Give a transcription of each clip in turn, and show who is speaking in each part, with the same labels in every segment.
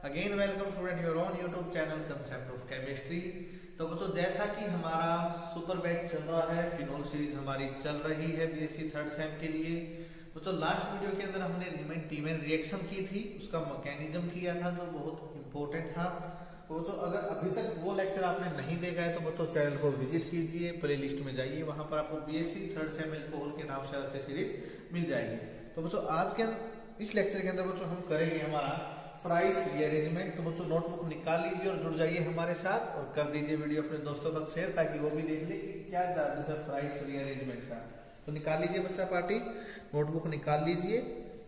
Speaker 1: Again welcome student your own YouTube channel concept of chemistry. तो बच्चों जैसा कि हमारा सुपर बैच चल रहा है, फिनोल सीरीज हमारी चल रही है बीएससी थर्ड सेम के लिए। तो लास्ट वीडियो के अंदर हमने रीमेन रिएक्शन की थी, उसका मैकेनिज्म किया था जो बहुत इंपॉर्टेंट था। तो अगर अभी तक वो लेक्चर आपने नहीं देखा है तो बच्चों चैनल को विजिट कीजिए, प्ले लिस्ट में जाइए, वहां पर आपको बीएससी थर्ड सेम एल्कोहल के नाम से सीरीज मिल जाएगी। तो बच्चों आज के इस लेक्चर के अंदर बच्चों हम करेंगे हमारा फ्राइस रीअरेंजमेंट। तो बच्चों नोटबुक निकाल लीजिए और जुड़ जाइए हमारे साथ और कर दीजिए वीडियो अपने दोस्तों तक शेयर, ताकि वो भी देख ले कि क्या जादू है फ्राइस रीअरेंजमेंट का। तो निकाल लीजिए बच्चा पार्टी, नोटबुक निकाल लीजिए,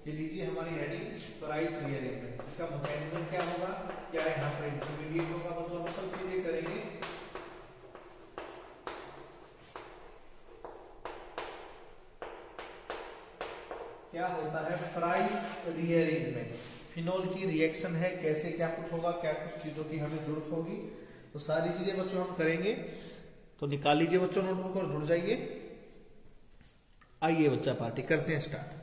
Speaker 1: ये लीजिए हमारी हेडिंग फ्राइस रीअरेंजमेंट। इसका मैकेनिज्म क्या होगा, क्या यहाँ पर इंटरमीडिएट होगा, बच्चों हम सब चीजें करेंगे। क्या होता है फ्राइस रीअरेंजमेंट, फिनोल की रिएक्शन है, कैसे क्या कुछ होगा, क्या कुछ चीजों की हमें जरूरत होगी, तो सारी चीजें बच्चों हम करेंगे। तो निकाल लीजिए बच्चों नोटबुक और जुड़ जाइए। आइए बच्चा पार्टी करते हैं स्टार्ट।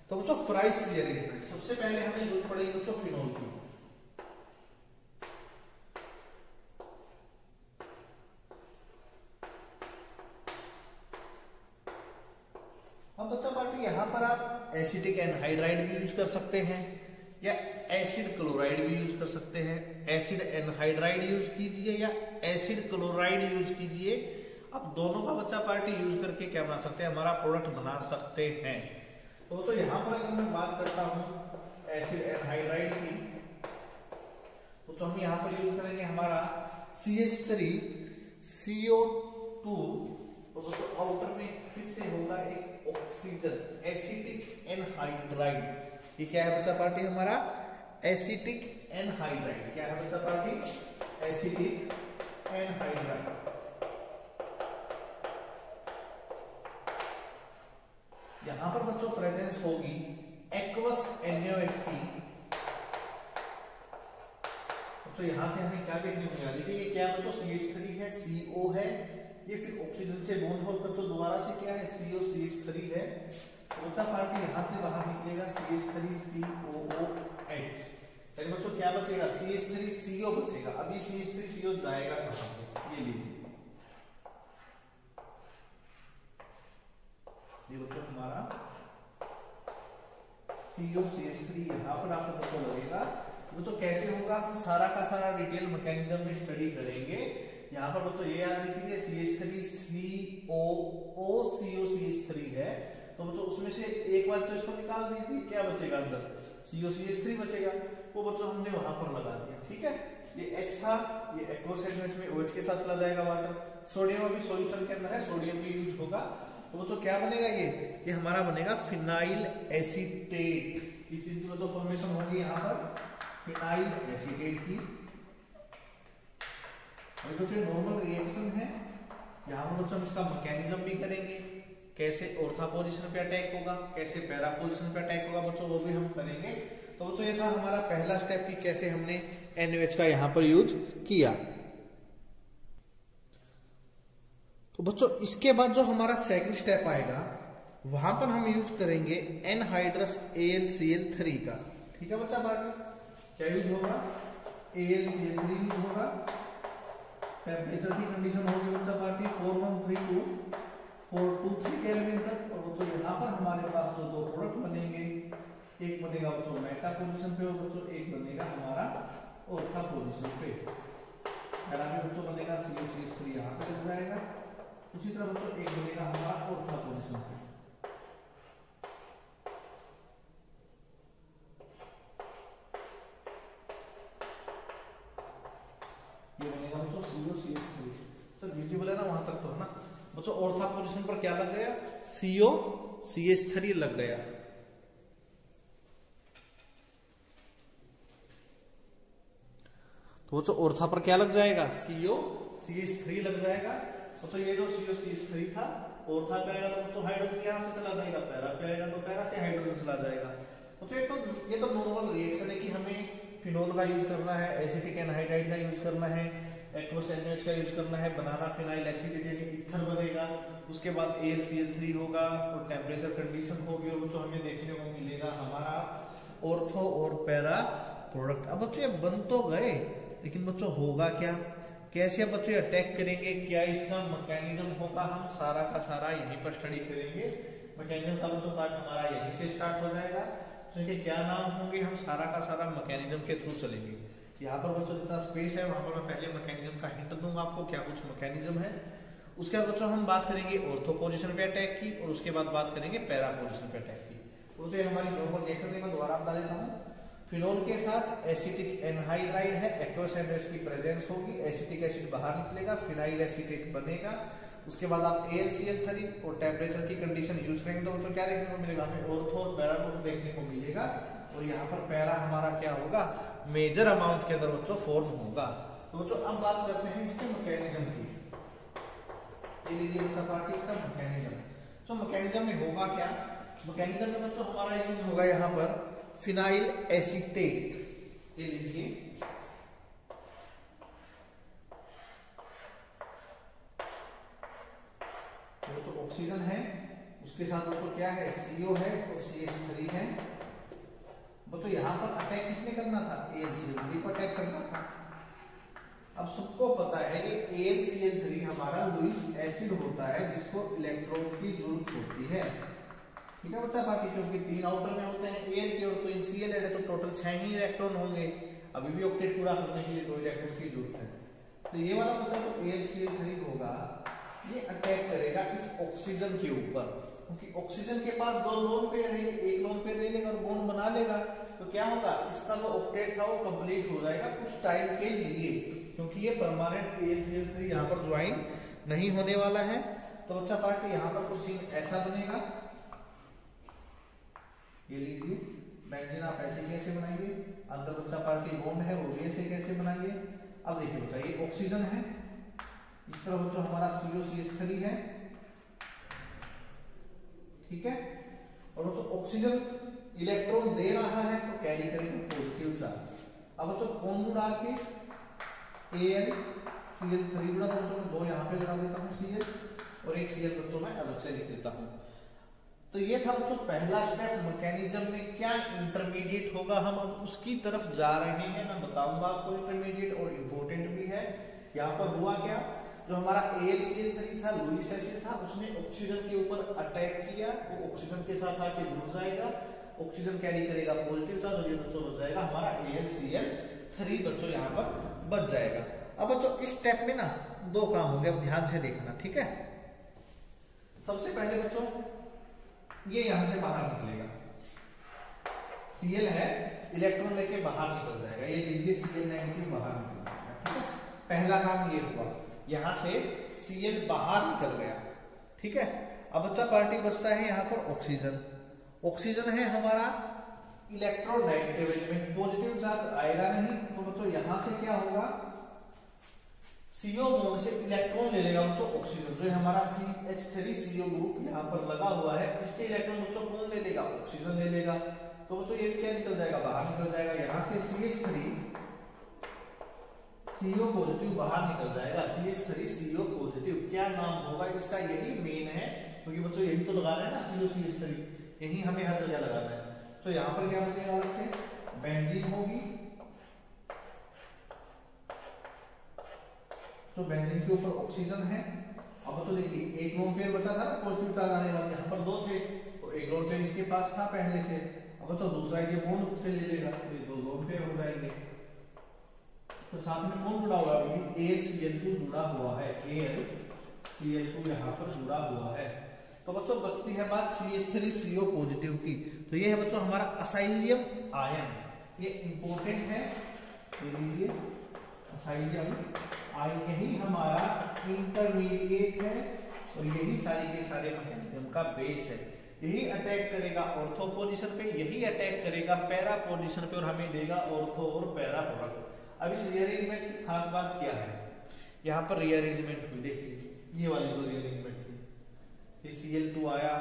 Speaker 1: तो बच्चों फ्राइस रीअरेंजमेंट सबसे पहले हमें जरूरत पड़ेगी बच्चों फिनोल की। अब बच्चा पार्टी यहाँ पर आप एसिटिक एनहाइड्राइड भी यूज कर सकते हैं या एसिड क्लोराइड भी यूज कर सकते हैं। एसिड एनहाइड्राइड यूज कीजिए या एसिड क्लोराइड यूज कीजिए। अब दोनों का बच्चा पार्टी यूज करके क्या बना सकते हैं, हमारा प्रोडक्ट बना सकते हैं। तो यहाँ पर अगर मैं बात करता हूं एसिड एनहाइड्राइड की, तो हम यहाँ पर यूज करेंगे हमारा CH3CO2। तो आउटर में फिर से होगा एक ऑक्सीजन, एसिटिक एनहाइड्राइड। ये क्या है बच्चा पार्टी, हमारा एसिटिक एनहाइड्राइड। क्या है बच्चा पार्टी, एसिटिक एनहाइड्राइड। यहां पर बच्चों प्रेजेंस होगी एक्वस NaOH की। तो यहां से हमें क्या देखने को मिला, देखिए ये क्या बच्चों CH3 है, CO है, ये फिर ऑक्सीजन से बॉन्ड होकर बच्चों दोबारा से क्या है COCH3 है। तो बच्चा पार्टी यहां से बाहर निकलेगा CH3COOH। यानी बच्चों क्या बचेगा, CH3CO बचेगा। अभी CH3CO जाएगा कहां पे, ये लीजिए, ये बच्चों हमारा COCH3 यहाँ पर आपको बच्चों लगेगा। बच्चों कैसे होगा, हम सारा का सारा डिटेल मैकेनिज्म में स्टडी करेंगे। यहाँ पर बच्चों ये याद रखिए CH3COOCH3 है, तो बच्चों उसमें से एक बार तो इसको निकाल दीजिए, क्या बचेगा अंदर, COCH3 बचेगा। वो बच्चों हमने वहां पर लगा दिया, ठीक है। ये X था, ये एक्वस में OH के साथ चला जाएगा वाटर। सोडियम अभी सॉल्यूशन के अंदर है, सोडियम भी यूज होगा। तो बच्चों क्या बनेगा, ये हमारा बनेगा फिनाइल एसीटेट। इस चीज की बच्चों फॉर्मेशन होगी यहाँ पर फिनाइल एसीटेट की। बच्चों नॉर्मल रिएक्शन है, यहाँ पर बच्चों इसका मैकेनिज्म भी करेंगे, कैसे ऑर्था पोजीशन पे अटैक होगा, कैसे पैरा पोजीशन पे अटैक होगा बच्चों, वो भी हम करेंगे। तो बच्चों ये था हमारा पहला स्टेप कि कैसे हमने NaOH का यहाँ पर यूज किया। तो बच्चों इसके बाद जो हमारा सेकंड स्टेप आएगा, वहां पर हम यूज करेंगे एनहाइड्रस AlCl3 का। ठीक है बच्चा बाकी क्या यूज होगा, AlCl3 यूज होगा। टेम्परेचर की कंडीशन होगी बच्चा पार्टी 4132 423 केल्विन तक। और बच्चों यहाँ पर हमारे पास जो दो प्रोडक्ट बनेंगे, एक बनेगा बच्चों मेटा पोजीशन पे और बच्चों एक बनेगा हमारा ऑर्था पोजीशन पे। पहला भी बच्चों बनेगा COCH3 यहाँ पे लग जाएगा, उसी तरह बच्चों एक बनेगा हमारा ऑर्था पोजीशन पे। ये बनेगा बच्चों COCH3। सर विजिबल है ना वहां तक, तो है ना बच्चों। ऑर्था पोजीशन पर क्या लग गया, COCH3 लग गया। तो बच्चों ऑर्था पर क्या लग जाएगा, COCH3 लग जाएगा। तो ये जो COCH3 था ऑर्था पे आएगा तो बच्चों हाइड्रोजन यहां से चला जाएगा, पैरा पे आएगा तो पैरा से हाइड्रोजन चला जाएगा। तो ये तो नॉर्मल रिएक्शन है कि हमें फिनोल का यूज करना है, एसिटिक एनहाइड्राइड का यूज करना है, एक्वस NaOH का यूज करना है, बनाना फिनाइल एसिटेट यानी ईथर बनेगा। उसके बाद AlCl3 होगा और टेम्परेचर कंडीशन होगी और जो हमें देखने को मिलेगा हमारा ऑर्थो और पैरा प्रोडक्ट। अब बच्चों ये बन तो गए, लेकिन बच्चों होगा क्या, कैसे अब बच्चों अटैक करेंगे, क्या इसका मैकेनिज्म होगा, हम सारा का सारा यहीं पर स्टडी करेंगे। मैकेनिज्म का बच्चों पार्ट हमारा यहीं से स्टार्ट हो जाएगा। तो इनके क्या नाम होंगे, हम सारा का सारा मैकेनिज्म के थ्रू चलेंगे। यहाँ पर बच्चों जितना स्पेस है वहां पर मैं पहले मैकेनिज्म का हिंट दूंगा आपको, क्या कुछ मैकेनिज्म है। उसके बाद बच्चों हम बात करेंगे ऑर्थो पोजीशन पे अटैक की, और उसके बाद बात करेंगे पैरा पोजीशन पे अटैक की। तो ये हमारी नॉर्मल रिएक्शन मैं दोबारा बता देता हूँ। फिनोल के साथ एसिटिक एनहाइड्राइड है, एक्वस एनएच की प्रेजेंस होगी, एसिटिक एसिड बाहर निकलेगा, फिनाइल एसीटेट बनेगा। उसके बाद आप AlCl3 और टेम्परेचर की कंडीशन यूज करेंगे तो क्या देखने को मिलेगा, हमें ऑर्थो और पैरा देखने को मिलेगा। और यहाँ पर पैरा हमारा क्या होगा, मेजर अमाउंट के अंदर बच्चों फॉर्म होगा। तो बच्चों अब बात करते हैं इसके मैकेनिज्म की। ये लीजिए बच्चा पार्टी इसका मैकेनिज्म। तो मैकेनिज्म में होगा क्या, मैकेनिज्म में बच्चों हमारा यूज होगा यहाँ पर फिनाइल एसीटेट। ये लीजिए तो ऑक्सीजन है, उसके साथ बच्चों क्या है, CO है और CH3 है। बच्चों यहाँ पर अटैक किसने करना था, AlCl3 पर अटैक करना था। अब सबको पता है कि AlCl3 हमारा लुईस एसिड होता है जिसको इलेक्ट्रॉन की जरूरत होती है। ठीक है बच्चा, बाकी क्योंकि 3 आउटर में होते हैं Al की और तो इन Cl है तो टोटल 6 ही इलेक्ट्रॉन होंगे। अभी भी ऑक्टेट पूरा करने के लिए 2 इलेक्ट्रॉन की जरूरत है। तो ये वाला बच्चा तो AlCl3 होगा, ये अटैक करेगा इस ऑक्सीजन के ऊपर, क्योंकि ऑक्सीजन के पास 2 लोन पेयर रहेंगे, एक लोन पेयर ले लेगा और बॉन्ड बना लेगा। तो क्या होगा, इसका जो ऑक्टेट था वो कंप्लीट हो जाएगा कुछ टाइम के लिए, क्योंकि ये परमानेंट AlCl3 यहाँ पर ज्वाइन नहीं होने वाला है। तो बच्चा पार्टी यहाँ पर कुछ सीन ऐसा बनेगा, ये लीजिए बेंजीन आप ऐसे कैसे बनाएंगे, अंदर बच्चा पार्टी बॉन्ड है वो भी ऐसे कैसे बनाएंगे। अब देखिए बच्चा ये ऑक्सीजन है, इस तरह बच्चों हमारा COCH3 है, ठीक है। और बच्चों ऑक्सीजन इलेक्ट्रॉन दे रहा है तो कैरी करेंगे पॉजिटिव चार्ज। अब बच्चों कौन जुड़ा के AlCl3 जुड़ा, तो बच्चों मैं 2 यहाँ पे लगा देता हूँ Cl और एक Cl बच्चों मैं अलग से लिख देता हूँ। तो ये था बच्चों पहला स्टेप, मैकेनिज्म में क्या इंटरमीडिएट होगा, हम अब उसकी तरफ जा रहे हैं। मैं बताऊंगा आपको इंटरमीडिएट और इम्पोर्टेंट भी है। यहाँ पर हुआ क्या, जो हमारा AlCl3 था, लुईस एसिड था, उसने ऑक्सीजन के ऊपर अटैक किया, वो ऑक्सीजन के साथ आके जुड़ जाएगा, ऑक्सीजन कैरी करेगा पॉजिटिव चार्ज और ये बच्चों बच जाएगा हमारा AlCl3 बच्चों यहाँ पर बच जाएगा। अब बच्चों इस स्टेप में ना 2 काम होंगे, अब ध्यान से देखना, ठीक है। सबसे पहले बच्चों ये यहां से बाहर निकलेगा, Cl है, इलेक्ट्रॉन लेके बाहर निकल जाएगा, ये लीजिए Cl नेगेटिव बाहर निकल जाएगा, ठीक है। पहला काम ये हुआ, यहां से Cl बाहर निकल गया, ठीक है। अब बच्चा पार्टी बचता है यहाँ पर ऑक्सीजन। ऑक्सीजन है हमारा इलेक्ट्रोनेगेटिव एलिमेंट, पॉजिटिव चार्ज आएगा नहीं, तो बच्चों यहां से क्या होगा, CO बॉन्ड से इलेक्ट्रॉन ले लेगा बच्चों ऑक्सीजन, जो हमारा CH3CO ग्रुप यहाँ पर लगा हुआ है, इसके इलेक्ट्रॉन बच्चों कौन ले लेगा, ऑक्सीजन ले लेगा। तो बच्चों ये क्या निकल जाएगा, बाहर निकल जाएगा, यहाँ से CH3CO पॉजिटिव बाहर निकल जाएगा, CH3CO पॉजिटिव। क्या नाम होगा इसका, यही मेन है, क्योंकि बच्चों यही तो लगाना है ना, COCH3 यही हमें हर जगह लगाना है। तो यहाँ पर क्या बचेगा, अलग से बेंजीन होगी, तो बेंजीन के ऊपर ऑक्सीजन है। अब तो देखिए एक लोन पेयर बचा था ना पॉजिटिव चार्ज आने वाले, यहाँ पर 2 थे, तो एक लोन पेयर इसके पास था पहले से, अब तो दूसरा ये बॉन्ड से ले लेगा, तो ये 2 लोन पेयर हो जाएंगे। तो साथ में कौन जुड़ा हुआ है, AlCl2 जुड़ा हुआ है, AlCl2 यहाँ पर जुड़ा हुआ है। तो बच्चों बचती है बात CH3CO पॉजिटिव की। तो ये है बच्चों हमारा असाइलियम आयन, ये इंपॉर्टेंट है, ये लीजिए असाइलियम आयन, यही हमारा इंटरमीडिएट है और यही सारी के सारे मैकेनिज्म का बेस है। यही अटैक करेगा ऑर्थो पोजीशन पे, यही अटैक करेगा पैरा पोजीशन पे और हमें देगा ऑर्थो और पैरा प्रोडक्ट। अब इस रीअरेंजमेंट की खास बात क्या है, यहाँ पर रीअरेंजमेंट हुई, देखिए ये वाली जो रीअरेंजमेंट थी, ये Cl2 आया,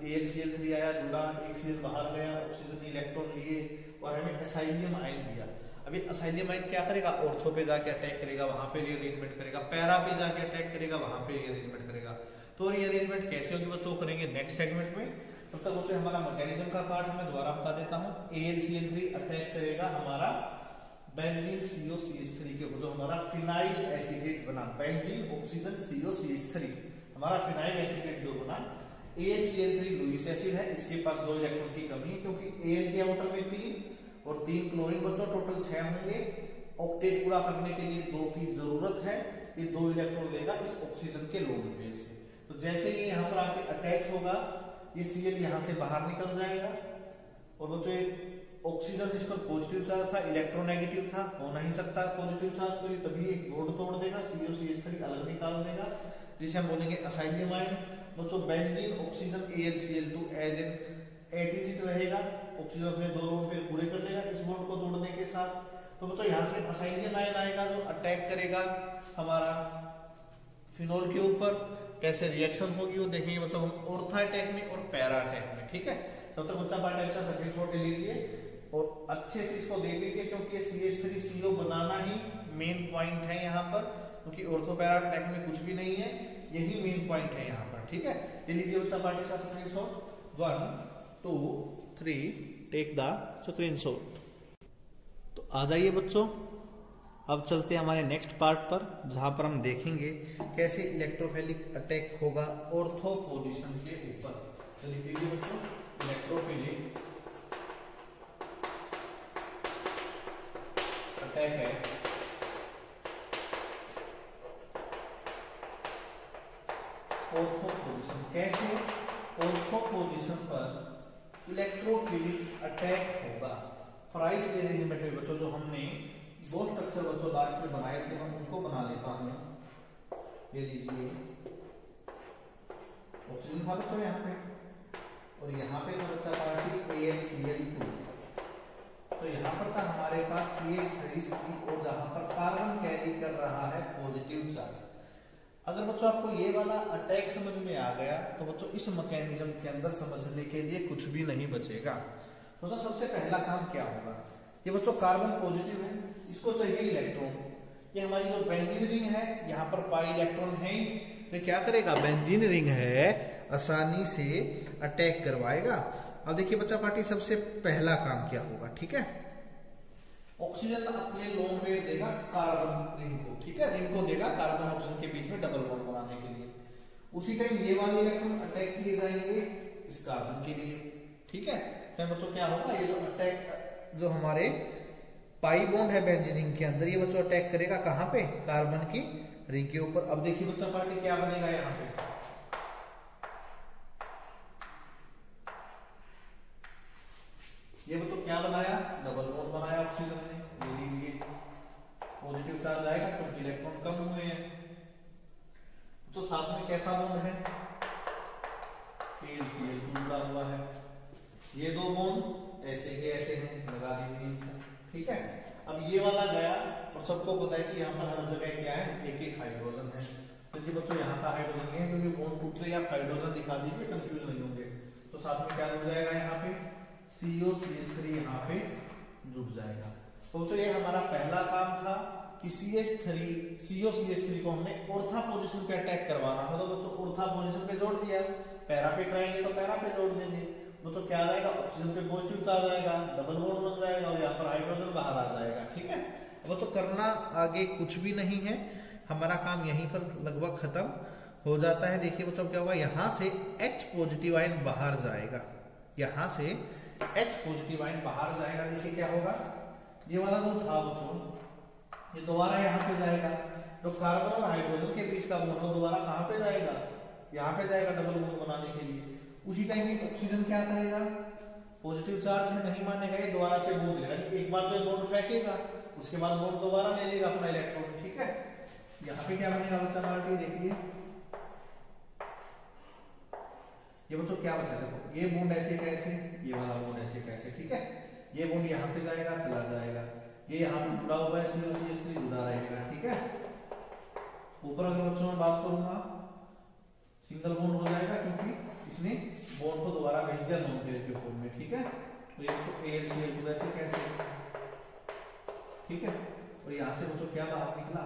Speaker 1: AlCl3 आया, जुड़ा, एक Cl बाहर गया, ऑक्सीजन ने इलेक्ट्रॉन लिए और हमें असाइलियम आयन दिया। अभी असाइलियम आयन क्या करेगा, ऑर्थो पे जाके अटैक करेगा, वहां पे रीअरेंजमेंट करेगा, पैरा पे जाके अटैक करेगा, वहां पे रीअरेंजमेंट करेगा। तो रीअरेंजमेंट कैसे होगी बच्चों, करेंगे नेक्स्ट सेगमेंट में। तब तक बच्चों हमारा मैकेनिज्म का पार्ट मैं दोबारा बता देता हूँ। AlCl3 अटैक करेगा हमारा बेंजीन COCH3 के ऊपर जो हमारा फिनाइल एसीटेट बना, बेंजीन ऑक्सीजन COCH3 हमारा फिनाइल एसीटेट जो बना, AlCl3 लुईस एसिड है, इसके पास 2 इलेक्ट्रॉन की कमी है क्योंकि Al के आउटर में 3 और 3 क्लोरीन बच्चों टोटल 6 होंगे। ऑक्टेट पूरा करने के लिए 2 की जरूरत है, ये 2 इलेक्ट्रॉन लेगा इस ऑक्सीजन के लोन पेयर से। तो जैसे ही यहाँ पर आके अटैच होगा ये Cl यहाँ से बाहर निकल जाएगा और बच्चों ऑक्सीजन जिस पर पॉजिटिव चार्ज था, इलेक्ट्रोनेगेटिव था, हो नहीं सकता पॉजिटिव चार्ज, तो ये तभी एक बॉन्ड तोड़ देगा, COCH3 अलग निकाल देगा, जिसे हम बोलेंगे असाइलियम आयन। बच्चों benzene oxygen AlCl2 as an एटीजी रहेगा, ऑक्सीजन अपने 2 बॉन्ड फिर पूरे कर लेगा इस बॉन्ड को तोड़ने के साथ। तो बच्चों यहाँ से असाइलियम आयन आएगा जो अटैक करेगा हमारा फिनोल के ऊपर। कैसे रिएक्शन होगी वो देखेंगे बच्चों हम ऑर्था अटैक में और पैरा अटैक में, ठीक है। तब तक बच्चा पार्ट का स्क्रीनशॉट ले लीजिए और अच्छे से इसको देख लीजिए क्योंकि CH3CO बनाना ही मेन पॉइंट है यहाँ पर, क्योंकि ऑर्थो पैरा अटैक में कुछ भी नहीं है, यही मेन पॉइंट है यहाँ पर, ठीक है। ले लीजिए बच्चा पार्ट का स्क्रीनशॉट, 1 2 3 टेक द स्क्रीनशॉट। तो आ जाइए बच्चों, अब चलते हैं हमारे नेक्स्ट पार्ट पर जहां पर हम देखेंगे कैसे इलेक्ट्रोफिलिक अटैक होगा ऑर्थो पोजीशन के ऊपर। तो लिख लीजिए बच्चों इलेक्ट्रोफिलिक अटैक है ऑर्थो पोजीशन। कैसे ऑर्थो पोजीशन पर इलेक्ट्रोफिलिक अटैक होगा। फ्राइस अरेंजमेंट में बच्चों जो हमने 2 स्ट्रक्चर बच्चों लास्ट में बनाए थे, हम उनको बना लेता हूं। ये लीजिए ऑक्सीजन था बच्चों यहाँ पे और यहाँ पे था बच्चा पार्टी AlCl2। तो यहाँ पर था हमारे पास CH3C और जहां पर कार्बन कैरी कर रहा है पॉजिटिव चार्ज। अगर बच्चों आपको ये वाला अटैक समझ में आ गया तो बच्चों इस मैकेनिज्म के अंदर समझने के लिए कुछ भी नहीं बचेगा। तो सबसे पहला काम क्या होगा, ये बच्चों कार्बन पॉजिटिव है, इसको चाहिए इलेक्ट्रॉन। ये हमारी जो बेंजीन रिंग है यहाँ पर पाई इलेक्ट्रॉन है, तो क्या करेगा बेंजीन रिंग है आसानी से अटैक करवाएगा। अब देखिए बच्चा पार्टी सबसे पहला काम क्या होगा, ठीक है। ऑक्सीजन अपने लोन पेयर देगा कार्बन रिंग को, ठीक है, रिंग को देगा कार्बन ऑक्सीजन के बीच में डबल बॉन्ड बनाने के लिए। उसी टाइम ये वाले इलेक्ट्रॉन अटैक किए जाएंगे इस कार्बन के लिए, ठीक है। तो बच्चों क्या होगा, ये जो अटैक जो हमारे पाई बॉन्ड है बेंजीन रिंग के अंदर, ये बच्चों अटैक करेगा कहां पे, कार्बन की रिंग के ऊपर। अब देखिए बच्चा पार्टी क्या बनेगा यहाँ पे, ये बच्चों क्या बनाया, डबल बॉन्ड बनाया ऑक्सीजन ने। ये लीजिए पॉजिटिव चार्ज आएगा क्योंकि इलेक्ट्रॉन कम हुए हैं। तो साथ में कैसा बॉन्ड है, AlCl2 जुड़ा हुआ है। ये 2 बॉन्ड ऐसे के ऐसे हैं, लगा दीजिए, ठीक है। अब ये वाला गया और सबको पता है कि यहाँ पर हर जगह क्या है, एक हाइड्रोजन है। तो ये बच्चों यहाँ का हाइड्रोजन है क्योंकि बॉन्ड टूटते ही आप हाइड्रोजन दिखा दीजिए, कंफ्यूज नहीं होंगे। तो साथ में क्या जुड़ जाएगा यहाँ पे, COCH3 यहाँ पे जुड़ जाएगा। तो ये हमारा पहला काम था कि COCH3 को हमने ऑर्था पोजीशन पे अटैक करवाना है। तो बच्चों ऑर्था पोजीशन पे जोड़ दिया, पैरा पे कराएंगे तो पैरा पे जोड़ देंगे। तो क्या आएगा, ऑक्सीजन पे पॉजिटिव चार्ज आएगा, डबल बॉन्ड बन जाएगा और यहाँ पर हाइड्रोजन बाहर आ जाएगा, ठीक है। अब तो करना आगे कुछ भी नहीं है, हमारा काम यहीं पर लगभग खत्म हो जाता है। देखिए बच्चों क्या होगा, यहाँ से H पॉजिटिव आयन बाहर जाएगा, यहाँ से H पॉजिटिव आयन बाहर जाएगा। देखिए क्या होगा, ये वाला जो था बच्चों ये दोबारा यहाँ पे जाएगा, तो कार्बन और हाइड्रोजन के बीच का बॉन्ड दोबारा कहाँ पे जाएगा, यहाँ पे जाएगा डबल बॉन्ड बनाने के लिए। उसी टाइम में ऑक्सीजन क्या करेगा, पॉजिटिव चार्ज है नहीं मानेगा, ये दोबारा से बॉन्ड लेगा। एक बार तो ये बॉन्ड फेंकेगा, उसके बाद बॉन्ड दोबारा ले लेगा अपना इलेक्ट्रॉन, ठीक है। यहाँ पे क्या बनेगा बच्चा पार्टी, देखिए ये बच्चों क्या बचा, देखो ये बॉन्ड ऐसे कैसे, ये वाला बॉन्ड ऐसे कैसे, ठीक है। ये बॉन्ड यहाँ पे जाएगा, चला जाएगा, ये यहाँ पे जुड़ा हुआ है, COCH3 जुड़ा रहेगा, ठीक है। ऊपर अगर बच्चों में बात करूंगा सिंगल बॉन्ड हो जाएगा क्योंकि इसने बॉन्ड को दोबारा भेज दिया नॉन पेयर के फॉर्म में, ठीक है। तो ये बच्चों AlCl2 ऐसे कैसे, ठीक है। और यहाँ से बच्चों क्या बाहर निकला,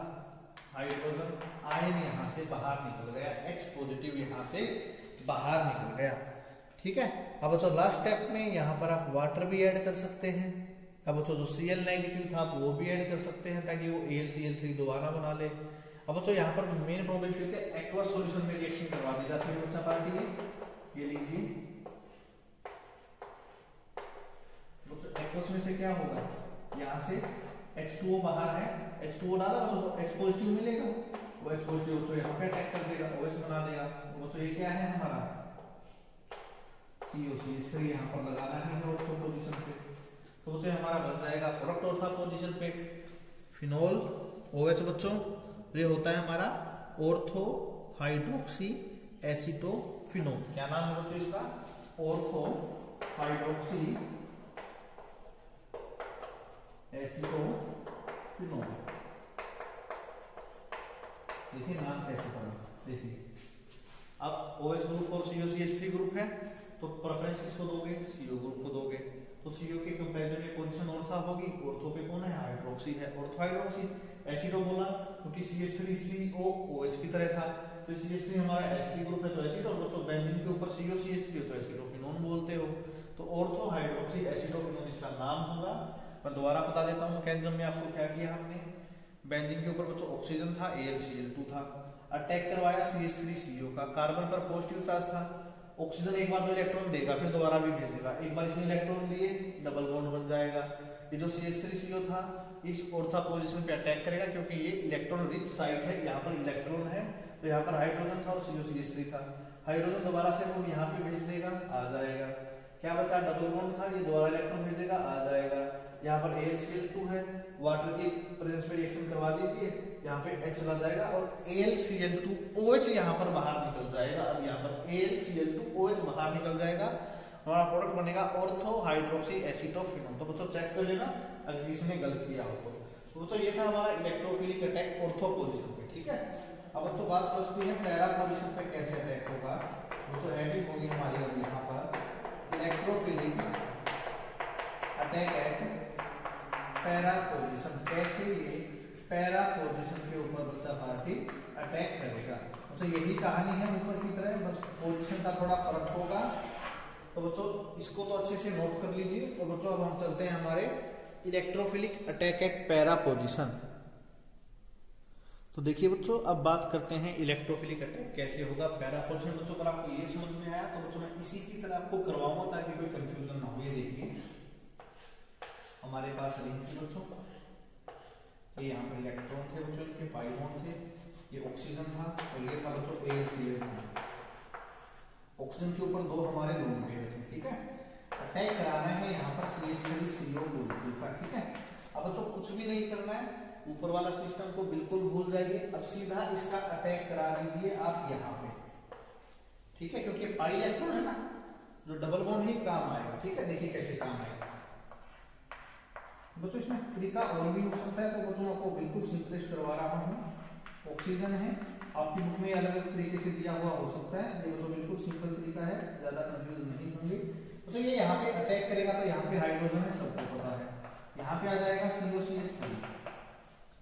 Speaker 1: हाइड्रोजन आयन यहाँ से बाहर निकल गया, H पॉजिटिव यहाँ से बाहर निकल गया, ठीक है। अब बच्चों लास्ट स्टेप में यहाँ पर आप वाटर भी ऐड कर सकते हैं, अब बच्चों जो Cl नेगेटिव था वो भी ऐड कर सकते हैं ताकि वो AlCl3 दोबारा बना ले। अब बच्चों यहाँ पर मेन प्रोबेबिलिटी है एक्वस सॉल्यूशन में रिएक्शन करवा दी जाती है बच्चा पार्टी। ये लीजिए बच्चों एक्वस में से क्या होगा, यहाँ से H2O बाहर है, H2O डाला बच्चों तो H पॉजिटिव मिलेगा, वो H पॉजिटिव बच्चों यहाँ पे अटैक कर देगा, OH बना देगा। तो बच्चों ये क्या है हमारा COCH3 यहाँ पर लगाना ही है ऑर्थो पोजीशन पे। तो बच्चों हमारा बन जाएगा प्रोडक्ट ऑर्थो पोजीशन पे फिनोल OH बच्चों, ये होता है हमारा ऑर्थो हाइड्रोक्सी एसीटोफिनोल। क्या नाम है बच्चों इसका, ऑर्थो हाइड्रोक्सी एसीटोफिनोल। देखिए नाम कैसे पड़ा, देखिए अब OH ग्रुप और COCH3 ग्रुप है तो प्रेफरेंस किसको दोगे, CO ग्रुप को दोगे। तो CO के कंपैरिजन में पोजीशन ऑर्थो होगी, ऑर्थो पे कौन है, हाइड्रोक्सी है, ऑर्थो हाइड्रोक्सी। एसिडो बोला क्योंकि CH3CO OH की तरह था, तो CH3 हमारा एसिड ग्रुप है तो एसिड, और बच्चों बेंजीन के ऊपर COCH3 तो एसिडोफिनोन बोलते हो, तो ऑर्थो हाइड्रोक्सी एसिडोफिनोन इसका नाम होगा। मैं दोबारा बता देता हूँ मैकेनिज्म में आपको क्या किया हमने। बेंजीन के ऊपर बच्चों ऑक्सीजन था, AlCl2 था, अटैक करवाया CH3CO का, कार्बन पर पॉजिटिव चार्ज था, ऑक्सीजन एक बार तो इलेक्ट्रॉन देगा फिर दोबारा भी भेजेगा, एक बार इसमें इलेक्ट्रॉन दिए डबल बॉन्ड बन जाएगा। ये जो CH3CO था इस ऑर्थो पोजीशन पे अटैक करेगा क्योंकि ये इलेक्ट्रॉन रिच साइट है, यहाँ पर इलेक्ट्रॉन है, तो यहाँ पर हाइड्रोजन था और COCH3 था, हाइड्रोजन दोबारा से वो यहाँ पे भेज देगा, आ जाएगा। क्या बचा, डबल बॉन्ड था, ये दोबारा इलेक्ट्रॉन भेजेगा, आ जाएगा। यहाँ पर AlCl2 है, वाटर की प्रेजेंस में रिएक्शन करवा दीजिए, यहाँ पे H चला जाएगा और AlCl2OH यहाँ पर बाहर निकल जाएगा। अब यहाँ पर AlCl2OH बाहर निकल जाएगा, हमारा प्रोडक्ट बनेगा ऑर्थो हाइड्रोक्सी एसीटोफिनोल। तो बच्चों चेक कर लेना अगर इसने गलत किया हो तो बच्चों ये था हमारा इलेक्ट्रोफिलिक अटैक ऑर्थो पोजीशन पे, ठीक है। अब बच्चों बात बचती है पैरा पोजीशन पे कैसे अटैक होगा। तो हेडिंग होगी हमारी अब यहाँ पर electrophilic attack eight para position. कैसे, ये पैरा पोजीशन के ऊपर बच्चा पार्टी अटैक करेगा। तो यही कहानी है ऊपर की तरह, बस पोजीशन का थोड़ा फर्क होगा। तो बच्चों इसको तो अच्छे से नोट कर लीजिए। तो बच्चों अब हम चलते हैं हमारे electrophilic attack eight para position. तो देखिए बच्चों अब बात करते हैं इलेक्ट्रोफिलिक अटैक कैसे होगा पैरा पोजीशन। बच्चों अगर आपको ये समझ में आया तो बच्चों मैं इसी की तरह आपको करवाऊंगा ताकि कोई कंफ्यूजन ना हो। ये देखिए हमारे पास रिंग थी बच्चों, ये यहाँ पर इलेक्ट्रॉन थे बच्चों, इनके पाई बॉन्ड थे, ये ऑक्सीजन था और ये था बच्चों AlCl2। ऑक्सीजन के ऊपर दो हमारे लोन पेयर थे, ठीक है। अटैक कराना है यहाँ पर CH3CO ग्रुप का, ठीक है। अब बच्चों कुछ भी नहीं करना है, ऊपर वाला सिस्टम को बिल्कुल भूल जाइए। अब सीधा इसका अटैक करा दीजिए आप यहाँ पे, ठीक है, क्योंकि पाई इलेक्ट्रॉन है ना, जो डबल बॉन्ड ही काम आएगा, ठीक है। देखिए कैसे काम आएगा बच्चों, इसमें तरीका और भी हो सकता है, तो बच्चों आपको बिल्कुल सिंपलेस्ट करवा रहा हूँ। ऑक्सीजन है, आपकी बुक में अलग अलग तरीके से दिया हुआ हो सकता है, ये बच्चों बिल्कुल सिंपल तरीका है, ज्यादा कंफ्यूज नहीं होंगे। तो ये यहाँ पे अटैक करेगा तो यहाँ पे हाइड्रोजन है, सबको पता है, यहाँ पे आ जाएगा COCH3,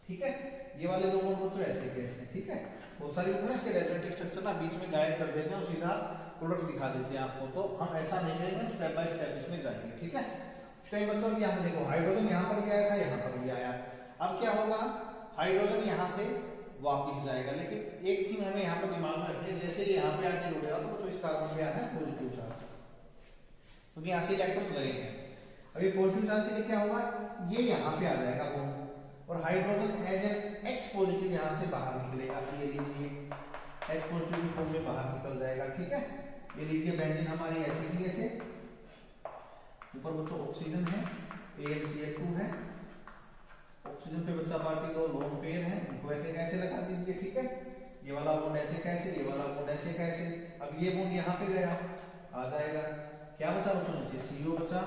Speaker 1: ठीक है। ये वाले दो बॉन्ड बच्चों ऐसे कैसे, ठीक है। बहुत सारी बुक में इसके रेजोनेटिव स्ट्रक्चर ना बीच में गायब कर देते हैं और सीधा प्रोडक्ट दिखा देते हैं आपको, तो हम ऐसा नहीं करेंगे, स्टेप बाय स्टेप इसमें जाएंगे, ठीक है। कई बच्चों भी यहाँ देखो हाइड्रोजन यहाँ पर भी आया था, यहाँ पर भी आया। अब क्या होगा, हाइड्रोजन यहाँ से वापिस जाएगा, लेकिन एक चीज हमें यहाँ पर दिमाग में रखनी है, जैसे ये यहाँ पे आके लौटेगा तो बच्चों इस कार्बन पे आना है पॉजिटिव चार्ज, क्योंकि यहाँ से इलेक्ट्रॉन लगेंगे। अभी पॉजिटिव चार्ज के लिए क्या होगा, ये यहाँ पे आ जाएगा बॉन्ड और hydrogen as an H positive यहाँ से बाहर निकलेगा। ये लीजिए H पॉजिटिव की फॉर्म में बाहर निकल जाएगा, ठीक है। ये लीजिए बेंजीन हमारी ऐसे की ऐसे, ऊपर बच्चों ऑक्सीजन है, AlCl2 है, ऑक्सीजन पे बच्चा पार्टी दो लोन पेयर है, इनको ऐसे कैसे लगा दीजिए, ठीक है। ये वाला बॉन्ड ऐसे कैसे, ये वाला बॉन्ड ऐसे कैसे। अब ये बॉन्ड यहाँ पे गया, आ जाएगा, क्या बचा बच्चों नीचे, CO बचा,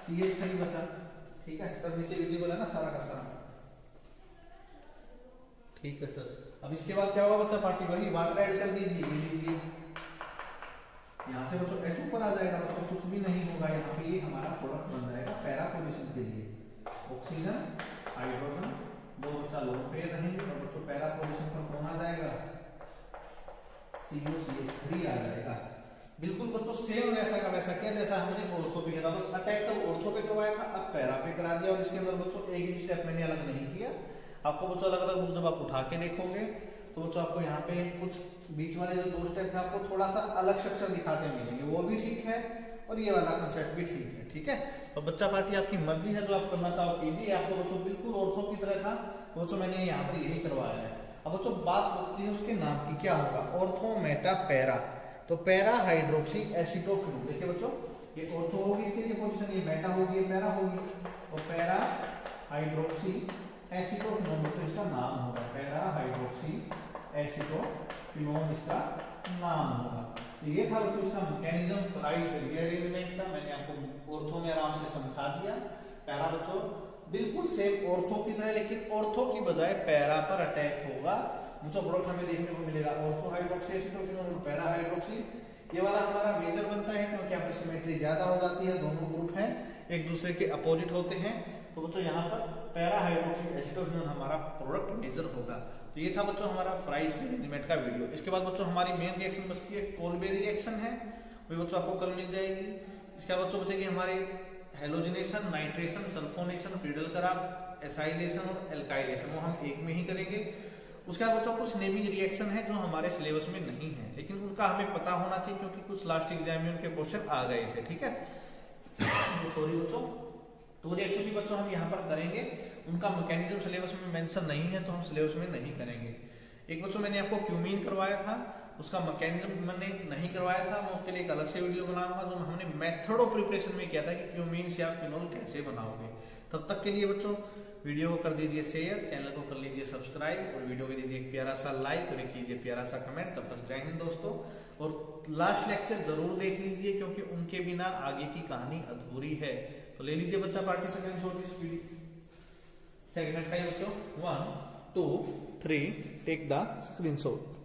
Speaker 1: CH3 बचा, ठीक है। सर नीचे विजिबल है ना सारा का सारा, ठीक है सर। अब इसके बाद क्या होगा बच्चा पार्टी, वही वाटर ऐड कर दीजिए, ये लीजिए यहाँ से बच्चों H ऊपर आ जाएगा, बच्चों कुछ भी नहीं होगा यहाँ पे, ये हमारा प्रोडक्ट बन जाएगा पैरा पोजीशन के लिए। ऑक्सीजन हाइड्रोजन दो बच्चा लोन पेयर रहेंगे और बच्चों पैरा पोजीशन पर कौन आ जाएगा, COCH3 आ जाएगा। बिल्कुल बच्चों सेम वैसा का वैसा किया जैसा हमने ऑर्थो पे किया था, बस अटैक तो ऑर्थो पे करवाया था, अब पैरा पे करा दिया। और इसके अंदर बच्चों एक भी स्टेप मैंने अलग नहीं किया। आपको बच्चों अलग अलग बुक जब आप उठा के देखोगे तो बच्चों आपको यहाँ पे कुछ बीच वाले जो 2 स्टेप है आपको थोड़ा सा अलग स्ट्रक्चर दिखाते मिलेंगे, वो भी ठीक है और ये वाला कंसेप्ट भी ठीक है। ठीक है, तो बच्चा पार्टी आपकी मर्जी है, जो आप करना चाहो कीजिए। आपको बच्चों बिल्कुल ऑर्थो की तरह था तो बच्चों मैंने यहाँ पर यही करवाया है। अब बच्चों बात होती है उसके नाम की, क्या होगा, ऑर्थो मेटा पैरा। तो पैरा हाइड्रोक्सी एसिटोफिनोल, देखिए बच्चों ये ऑर्थो होगी, इसकी पोजीशन ये मेटा होगी, पैरा होगी, और पैरा हाइड्रोक्सी एसिटोफिनोल बच्चों इसका नाम होगा, पैरा हाइड्रोक्सी एसिटोफिनोल इसका नाम होगा। तो ये था बच्चों इसका मैकेनिज्म, फ्राइस रीअरेंजमेंट का मैंने आपको ऑर्थो में आराम से समझा दिया। पैरा बच्चों बिल्कुल सेम ऑर्थो की तरह, लेकिन ऑर्थो की बजाय पैरा पर अटैक होगा। मुझे प्रोडक्ट हमें देखने को मिलेगा ऑर्थो हाइड्रोक्सी एसिटोफिनोल और पैरा हाइड्रोक्सी। ये वाला हमारा मेजर बनता है क्योंकि यहाँ पर सिमेट्री ज्यादा हो जाती है, दोनों ग्रुप हैं एक दूसरे के अपोजिट होते हैं। तो बच्चों यहाँ पर पैरा हाइड्रोक्सी एसिटोफिनोल हमारा प्रोडक्ट मेजर होगा। तो ये था बच्चों हमारा फ्राइस रीअरेंजमेंट का वीडियो। इसके बाद बच्चों हमारी मेन रिएक्शन बचती है कोल्बे रिएक्शन है, वो बच्चों आपको कल मिल जाएगी। इसके बाद बच्चों बचेगी हमारे हेलोजिनेशन, नाइट्रेशन, सल्फोनेशन, फ्रीडल करार, एसाइलेशन और एल्काइलेशन, वो हम एक में ही करेंगे। उसके बाद बच्चों कुछ नेमिंग रिएक्शन है जो हमारे सिलेबस में नहीं है, लेकिन उनका हमें पता होना चाहिए क्योंकि कुछ लास्ट एग्जाम में उनके क्वेश्चन आ गए थे। ठीक है, सॉरी बच्चों, तो रिएक्शन भी बच्चों हम यहाँ पर करेंगे, उनका मैकेनिज्म सिलेबस में मेंशन नहीं है तो हम सिलेबस में नहीं करेंगे। एक बच्चों मैंने आपको क्यूमीन करवाया था, उसका मैकेनिज्म मैंने नहीं करवाया था, मैं उसके लिए एक अलग से वीडियो बनाऊंगा जो हमने मेथड ऑफ प्रिपरेशन में किया था कि क्यूमीन या फिनोल कैसे बनाओगे। तब तक के लिए बच्चों वीडियो को कर दीजिए शेयर, चैनल को कर लीजिए सब्सक्राइब और वीडियो को दीजिए एक प्यारा सा लाइक और एक कीजिए प्यारा सा कमेंट। तब तक जय हिंद दोस्तों, और लास्ट लेक्चर जरूर देख लीजिए क्योंकि उनके बिना आगे की कहानी अधूरी है। तो ले लीजिए बच्चा पार्टी सेकंड छोटी स्पीड सेगमेंट का बच्चों 1 2 3 टेक द स्क्रीनशॉट।